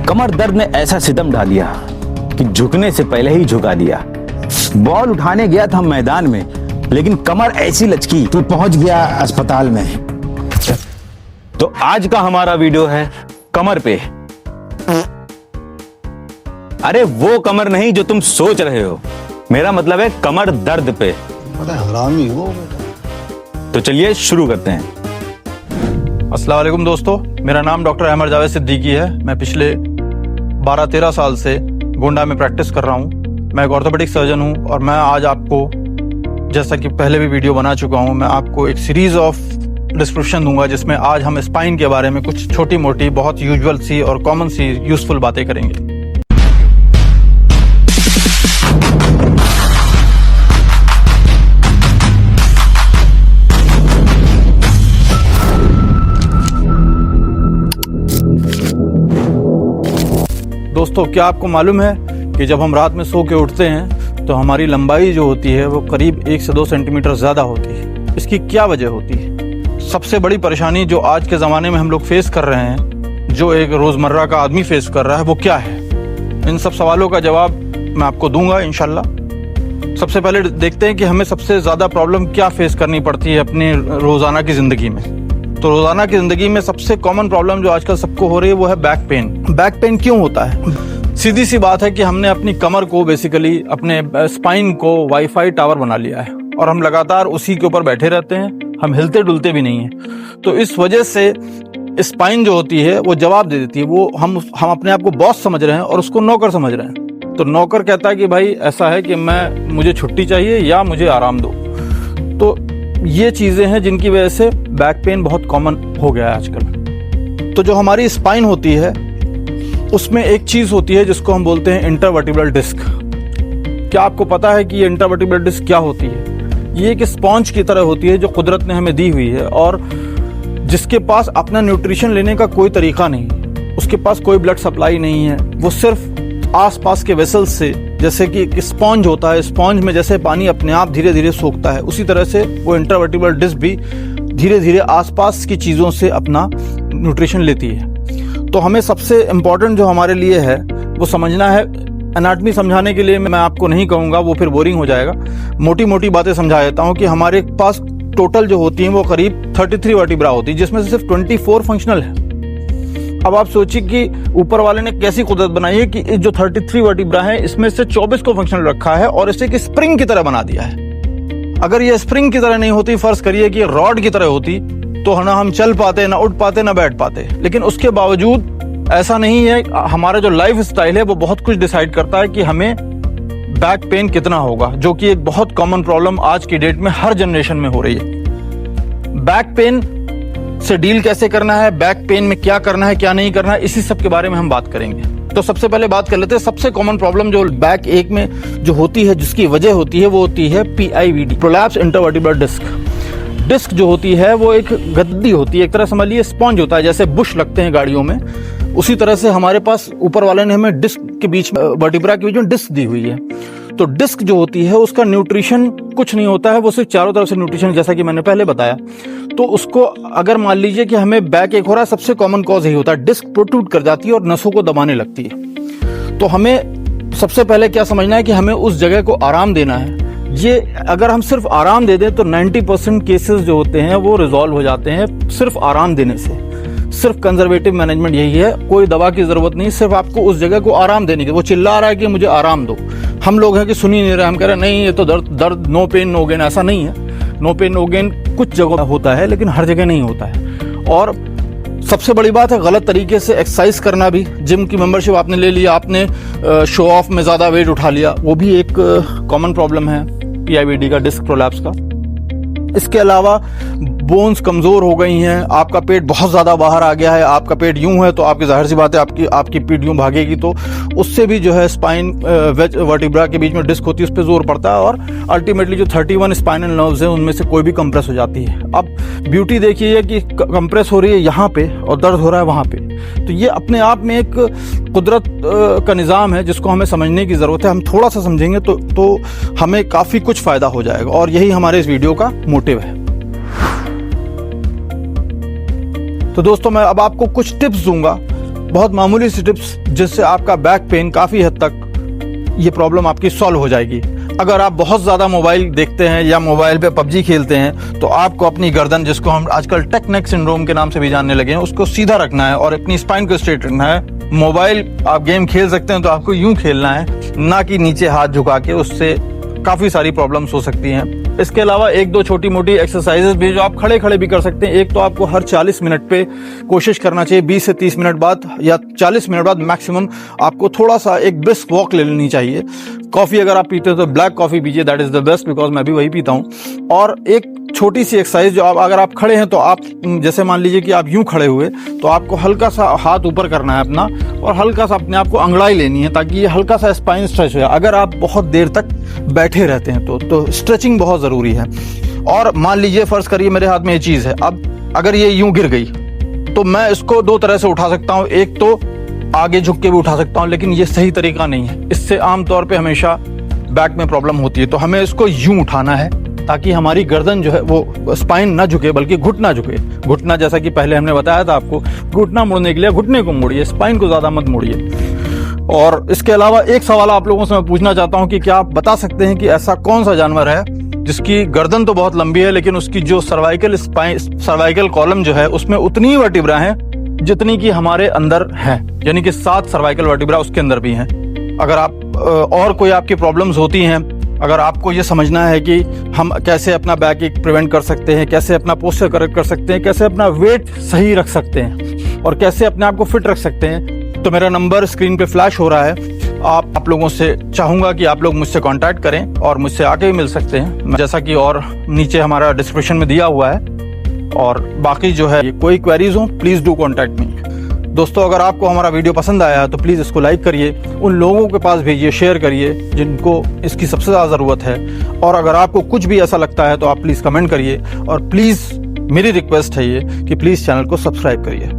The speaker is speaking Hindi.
कमर दर्द ने ऐसा सितम ढा दिया कि झुकने से पहले ही झुका दिया। बॉल उठाने गया था मैदान में, लेकिन कमर ऐसी लचकी तू पहुंच गया अस्पताल में। तो आज का हमारा वीडियो है कमर पे। अरे वो कमर नहीं जो तुम सोच रहे हो, मेरा मतलब है कमर दर्द पे। बड़ा हरामी हो। तो चलिए शुरू करते हैं। अस्सलाम वालेकुम दोस्तों, मेरा नाम डॉक्टर अहमद जावेद सिद्दीकी है। मैं पिछले 12-13 साल से गोंडा में प्रैक्टिस कर रहा हूँ। मैं एक ऑर्थोपेडिक सर्जन हूँ और मैं आज आपको, जैसा कि पहले भी वीडियो बना चुका हूँ, मैं आपको एक सीरीज़ ऑफ डिस्क्रिप्शन दूंगा जिसमें आज हम स्पाइन के बारे में कुछ छोटी मोटी बहुत यूजुअल सी और कॉमन सी यूज़फुल बातें करेंगे। दोस्तों, क्या आपको मालूम है कि जब हम रात में सो के उठते हैं तो हमारी लंबाई जो होती है वो करीब 1 से 2 सेंटीमीटर ज़्यादा होती है। इसकी क्या वजह होती है? सबसे बड़ी परेशानी जो आज के ज़माने में हम लोग फेस कर रहे हैं, जो एक रोज़मर्रा का आदमी फेस कर रहा है, वो क्या है? इन सब सवालों का जवाब मैं आपको दूंगा इंशाल्लाह। सबसे पहले देखते हैं कि हमें सबसे ज़्यादा प्रॉब्लम क्या फेस करनी पड़ती है अपने रोज़ाना की ज़िंदगी में। तो रोज़ाना की ज़िंदगी में सबसे कॉमन प्रॉब्लम जो आजकल सबको हो रही है वो है बैक पेन। बैक पेन क्यों होता है? सीधी सी बात है कि हमने अपनी कमर को, बेसिकली अपने स्पाइन को वाईफाई टावर बना लिया है और हम लगातार उसी के ऊपर बैठे रहते हैं, हम हिलते डुलते भी नहीं हैं। तो इस वजह से स्पाइन जो होती है वो जवाब दे देती है। वो हम अपने आप को बॉस समझ रहे हैं और उसको नौकर समझ रहे हैं। तो नौकर कहता है कि भाई ऐसा है कि मुझे छुट्टी चाहिए या मुझे आराम दो। तो ये चीज़ें हैं जिनकी वजह से बैक पेन बहुत कॉमन हो गया है आजकल। तो जो हमारी स्पाइन होती है उसमें एक चीज़ होती है जिसको हम बोलते हैं इंटरवर्टिब्रल डिस्क। क्या आपको पता है कि ये इंटरवर्टिब्रल डिस्क क्या होती है? ये एक स्पॉन्ज की तरह होती है जो कुदरत ने हमें दी हुई है और जिसके पास अपना न्यूट्रिशन लेने का कोई तरीका नहीं है। उसके पास कोई ब्लड सप्लाई नहीं है। वो सिर्फ आसपास के वेसल्स से, जैसे कि एक स्पॉन्ज होता है, स्पॉन्ज में जैसे पानी अपने आप धीरे धीरे सोखता है, उसी तरह से वो इंटरवर्टिब्रल डिस्क भी धीरे धीरे आसपास की चीज़ों से अपना न्यूट्रिशन लेती है। तो हमें सबसे इम्पॉर्टेंट जो हमारे लिए है वो समझना है। एनाटमी समझाने के लिए मैं आपको नहीं कहूँगा, वो फिर बोरिंग हो जाएगा। मोटी मोटी बातें समझा देता हूँ कि हमारे पास टोटल जो होती हैं वो करीब 33 वर्टिब्रा होती है, जिसमें से सिर्फ 24 फंक्शनल है। अब आप सोचिए कि ऊपर वाले ने कैसी कुदरत बनाई है कि जो 33 वर्टिब्रा है इसमें से 24 को फंक्शनल रखा है और इसे एक स्प्रिंग की तरह बना दिया है। अगर ये स्प्रिंग की तरह नहीं होती, फर्ज करिए कि रॉड की तरह होती, तो ना हम चल पाते, ना उठ पाते, ना बैठ पाते। लेकिन उसके बावजूद ऐसा नहीं है। हमारा जो लाइफ स्टाइल है वो बहुत कुछ डिसाइड करता है कि हमें बैक पेन कितना होगा, जो कि एक बहुत कॉमन प्रॉब्लम आज की डेट में हर जनरेशन में हो रही है। बैक पेन से डील कैसे करना है, बैक पेन में क्या करना है, क्या नहीं करना है, इसी सब के बारे में हम बात करेंगे। तो सबसे पहले बात कर लेते हैं सबसे कॉमन प्रॉब्लम जो बैक एक में जो होती है, जिसकी वजह होती है, वो होती है PIVD, prolapse intervertebral disc. Disc जो होती है वो एक गद्दी होती है, एक तरह समझ लीजिए स्पॉन्ज होता है, जैसे बुश लगते हैं गाड़ियों में, उसी तरह से हमारे पास ऊपर वाले ने हमें डिस्क के बीच में, वर्टिब्रा के बीच में डिस्क दी हुई है। तो डिस्क जो होती है उसका न्यूट्रिशन कुछ नहीं होता है, वो सिर्फ चारों तरफ से न्यूट्रिशन, जैसा कि मैंने पहले बताया। तो उसको अगर मान लीजिए कि हमें बैक एक हो रहा है, सबसे कॉमन कॉज यही होता है, डिस्क प्रोट्रूड कर जाती है और नसों को दबाने लगती है। तो हमें सबसे पहले क्या समझना है कि हमें उस जगह को आराम देना है। ये अगर हम सिर्फ आराम दे दें तो 90% केसेस जो होते हैं वो रिजॉल्व हो जाते हैं सिर्फ आराम देने से। सिर्फ कंजर्वेटिव मैनेजमेंट यही है, कोई दवा की जरूरत नहीं, सिर्फ आपको उस जगह को आराम देने की। वो चिल्ला रहा है कि मुझे आराम दो, हम लोग हैं कि सुन ही नहीं रहे, हम कह रहे हैं नहीं ये तो दर्द नो पेन नो गेन। ऐसा नहीं है, नो पेन नो गेन कुछ जगह होता है लेकिन हर जगह नहीं होता है। और सबसे बड़ी बात है गलत तरीके से एक्सरसाइज करना भी। जिम की मेंबरशिप आपने ले लिया, आपने शो ऑफ में ज़्यादा वेट उठा लिया, वो भी एक कॉमन प्रॉब्लम है PIVD का, डिस्क प्रोलैप्स का। इसके अलावा बोन्स कमज़ोर हो गई हैं, आपका पेट बहुत ज़्यादा बाहर आ गया है, आपका पेट यूं है तो आपकी जाहिर सी बात है आपकी पीठ यूं भागेगी, तो उससे भी जो है स्पाइन वर्टिब्रा के बीच में डिस्क होती है, उस पर जोर पड़ता है और अल्टीमेटली जो 31 स्पाइनल नर्व्स हैं उनमें से कोई भी कंप्रेस हो जाती है। अब ब्यूटी देखिए कि कंप्रेस हो रही है यहाँ पे और दर्द हो रहा है वहाँ पे। तो ये अपने आप में एक कुदरत का निज़ाम है जिसको हमें समझने की ज़रूरत है। हम थोड़ा सा समझेंगे तो हमें काफ़ी कुछ फ़ायदा हो जाएगा और यही हमारे इस वीडियो का मोटिव है। तो दोस्तों मैं अब आपको कुछ टिप्स दूंगा बहुत मामूली सी टिप्स जिससे आपका बैक पेन काफ़ी हद तक ये प्रॉब्लम आपकी सॉल्व हो जाएगी। अगर आप बहुत ज़्यादा मोबाइल देखते हैं या मोबाइल पे पबजी खेलते हैं तो आपको अपनी गर्दन, जिसको हम आजकल टेक नेक सिंड्रोम के नाम से भी जानने लगे हैं, उसको सीधा रखना है और अपनी स्पाइन को स्ट्रेट रखना है। मोबाइल आप गेम खेल सकते हैं तो आपको यूं खेलना है, ना कि नीचे हाथ झुका के, उससे काफ़ी सारी प्रॉब्लम्स हो सकती हैं। इसके अलावा एक दो छोटी मोटी एक्सरसाइजेज भी जो आप खड़े खड़े भी कर सकते हैं। एक तो आपको हर 40 मिनट पे कोशिश करना चाहिए, 20 से 30 मिनट बाद या 40 मिनट बाद मैक्सिमम आपको थोड़ा सा एक ब्रिस्क वॉक ले लेनी चाहिए। कॉफ़ी अगर आप पीते हो तो ब्लैक कॉफ़ी पीजिए, that is the best, because मैं भी वही पीता हूँ। और एक छोटी सी एक्सरसाइज जो अगर आप खड़े हैं तो आप जैसे मान लीजिए कि आप यूं खड़े हुए तो आपको हल्का सा हाथ ऊपर करना है अपना और हल्का सा अपने आप को अंगड़ाई लेनी है ताकि ये हल्का सा स्पाइन स्ट्रेच हो जाए। अगर आप बहुत देर तक बैठे रहते हैं तो स्ट्रेचिंग बहुत ज़रूरी है। और मान लीजिए फ़र्ज़ करिए मेरे हाथ में ये चीज़ है, अब अगर ये यूं गिर गई तो मैं इसको दो तरह से उठा सकता हूँ। एक तो आगे झुक के भी उठा सकता हूँ, लेकिन ये सही तरीका नहीं है। इससे आमतौर पे हमेशा बैक में प्रॉब्लम होती है। तो हमें इसको यूं उठाना है ताकि हमारी गर्दन जो है वो स्पाइन ना झुके बल्कि घुटना झुके। घुटना जैसा कि पहले हमने बताया था आपको, घुटना मुड़ने के लिए घुटने को मोड़िए, स्पाइन को ज़्यादा मत मोड़िए। और इसके अलावा एक सवाल आप लोगों से मैं पूछना चाहता हूँ कि क्या आप बता सकते हैं कि ऐसा कौन सा जानवर है जिसकी गर्दन तो बहुत लंबी है लेकिन उसकी जो सर्वाइकल कॉलम जो है उसमें उतनी ही वर्टिब्रा है जितनी कि हमारे अंदर है, यानी कि 7 सर्वाइकल वर्टिब्रा उसके अंदर भी हैं। अगर आप और कोई आपकी प्रॉब्लम्स होती हैं, अगर आपको ये समझना है कि हम कैसे अपना बैक एक प्रिवेंट कर सकते हैं, कैसे अपना पोस्चर करेक्ट कर सकते हैं, कैसे अपना वेट सही रख सकते हैं और कैसे अपने आप को फिट रख सकते हैं, तो मेरा नंबर स्क्रीन पे फ्लैश हो रहा है। आप लोगों से चाहूँगा कि आप लोग मुझसे कांटेक्ट करें और मुझसे आके भी मिल सकते हैं, जैसा कि और नीचे हमारा डिस्क्रिप्शन में दिया हुआ है। और बाकी जो है कोई क्वेरीज हो प्लीज़ डू कॉन्टैक्ट मी। दोस्तों, अगर आपको हमारा वीडियो पसंद आया तो प्लीज़ इसको लाइक करिए, उन लोगों के पास भेजिए, शेयर करिए जिनको इसकी सबसे ज़्यादा ज़रूरत है। और अगर आपको कुछ भी ऐसा लगता है तो आप प्लीज़ कमेंट करिए और प्लीज़ मेरी रिक्वेस्ट है ये कि प्लीज़ चैनल को सब्सक्राइब करिए।